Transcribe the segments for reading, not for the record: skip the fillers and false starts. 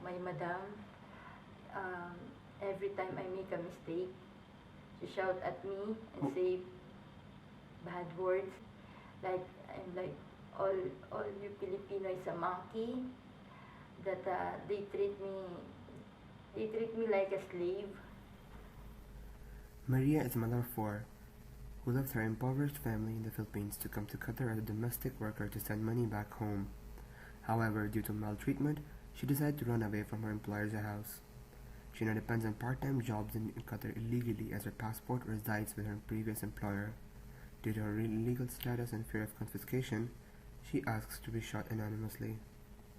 my madam. Every time I make a mistake, she shout at me and say bad words. Like I'm like all you Filipino is a monkey. That they treat me like a slave. Maria is a mother of four who left her impoverished family in the Philippines to come to Qatar as a domestic worker to send money back home. However, due to maltreatment, she decided to run away from her employer's house. She now depends on part-time jobs in Qatar illegally as her passport resides with her previous employer. Due to her illegal status and fear of confiscation, she asks to be shot anonymously.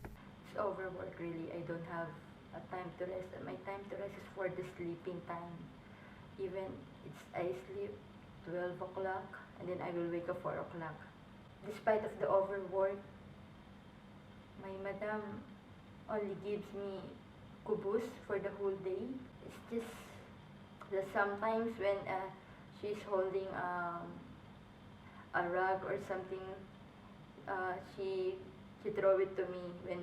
It's overwork really. I don't have a time to rest. My time to rest is for the sleeping time. Even I sleep 12 o'clock and then I will wake up 4 o'clock. Despite of the overwork, my madam only gives me kubus for the whole day. It's just that sometimes when she's holding a rug or something, she throw it to me when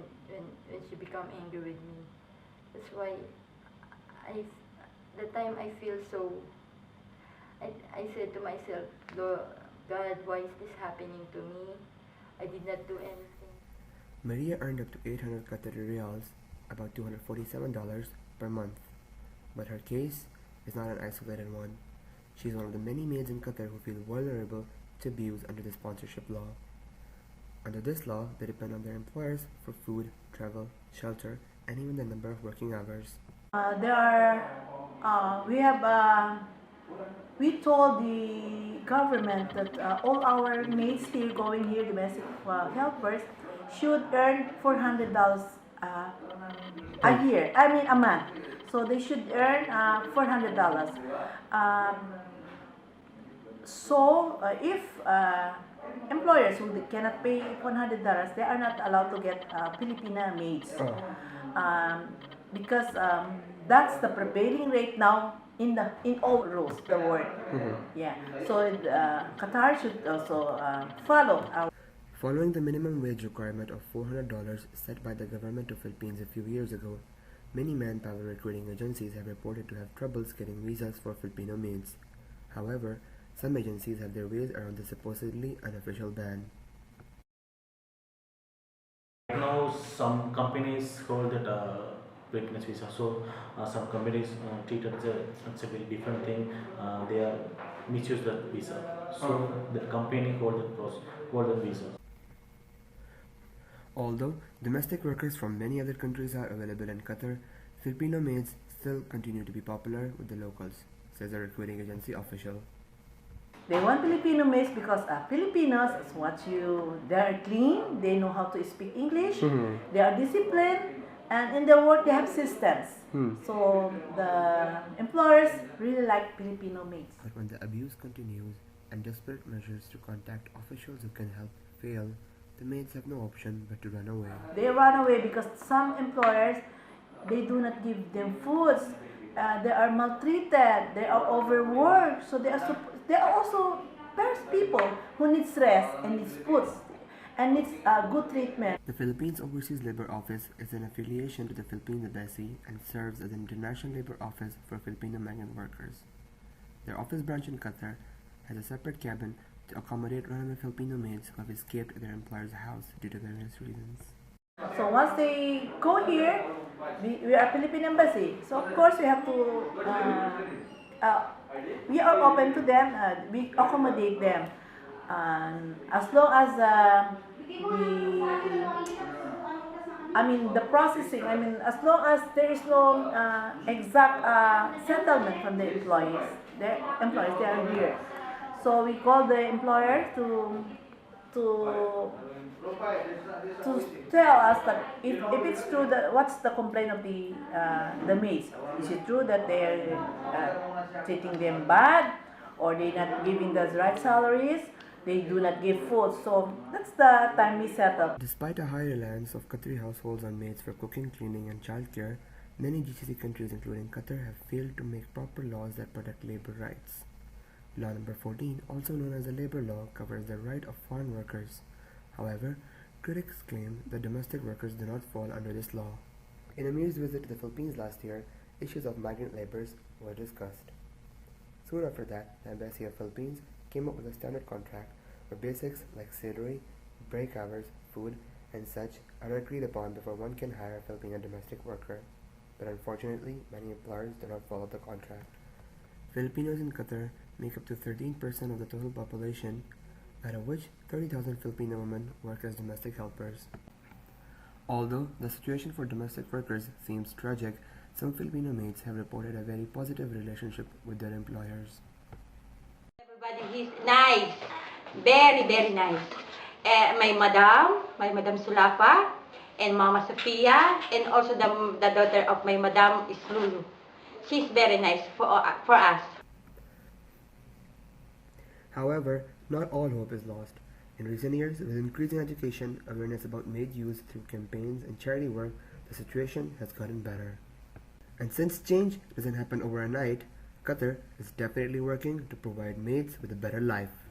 she become angry with me. That's why the time I feel so, I said to myself, God, why is this happening to me? I did not do anything. Maria earned up to 800 Qatari riyals, about $247 per month. But her case is not an isolated one. She is one of the many maids in Qatar who feel vulnerable to abuse under the sponsorship law. Under this law, they depend on their employers for food, travel, shelter, and even the number of working hours. We told the government that all our maids here going here, domestic helpers, should earn $400 a year. I mean a month. So they should earn $400. If employers who cannot pay $100, they are not allowed to get Filipina maids. Because that's the prevailing rate now in all rules the world. Yeah. So Qatar should also follow our. Following the minimum wage requirement of $400 set by the government of Philippines a few years ago, many manpower recruiting agencies have reported to have troubles getting visas for Filipino maids. However, some agencies have their ways around the supposedly unofficial ban. Right now, some companies hold that witness visa. So some companies treat it as a very different thing. They are misuse that visa. So the company hold the visa. Although domestic workers from many other countries are available in Qatar, Filipino maids still continue to be popular with the locals, says a recruiting agency official. They want Filipino maids because Filipinos, they are clean, they know how to speak English, they are disciplined, and in their work they have systems. So the employers really like Filipino maids. But when the abuse continues and desperate measures to contact officials who can help fail, the maids have no option but to run away. They run away because some employers, they do not give them foods. They are maltreated. They are overworked. So they are also people who need rest and needs foods and needs good treatment. The Philippines Overseas Labor Office is an affiliation to the Philippine Embassy and serves as an international labor office for Filipino migrant workers. Their office branch in Qatar has a separate cabin to accommodate runaway Filipino maids who have escaped their employer's house due to various reasons. So once they go here, we are Philippine Embassy. So of course we have to, we are open to them, we accommodate them. As long as the processing, as long as there is no exact settlement from the employees, they are here. So we call the employer to tell us that if it's true that what's the complaint of the maids. Is it true that they are treating them bad, or they not giving the right salaries? They do not give food. So that's the time we settle. Despite a high reliance of Qatari households on maids for cooking, cleaning, and childcare, many GCC countries, including Qatar, have failed to make proper laws that protect labor rights. Law number 14, also known as the labor law, covers the right of foreign workers. However, critics claim that domestic workers do not fall under this law. In Amir's visit to the Philippines last year, issues of migrant laborers were discussed. Soon after that, the Embassy of Philippines came up with a standard contract where basics like salary, break hours, food, and such are agreed upon before one can hire a Filipino domestic worker. But unfortunately, many employers do not follow the contract. Filipinos in Qatar make up to 13% of the total population, out of which 30,000 Filipino women work as domestic helpers. Although the situation for domestic workers seems tragic, some Filipino maids have reported a very positive relationship with their employers. Everybody, he's nice, very, very nice. My Madam Sulapa, and Mama Sophia, and also the daughter of my Madam is Lulu. She's very nice for us. However, not all hope is lost. In recent years, with increasing education, awareness about maid use through campaigns and charity work, the situation has gotten better. And since change doesn't happen overnight, Qatar is definitely working to provide maids with a better life.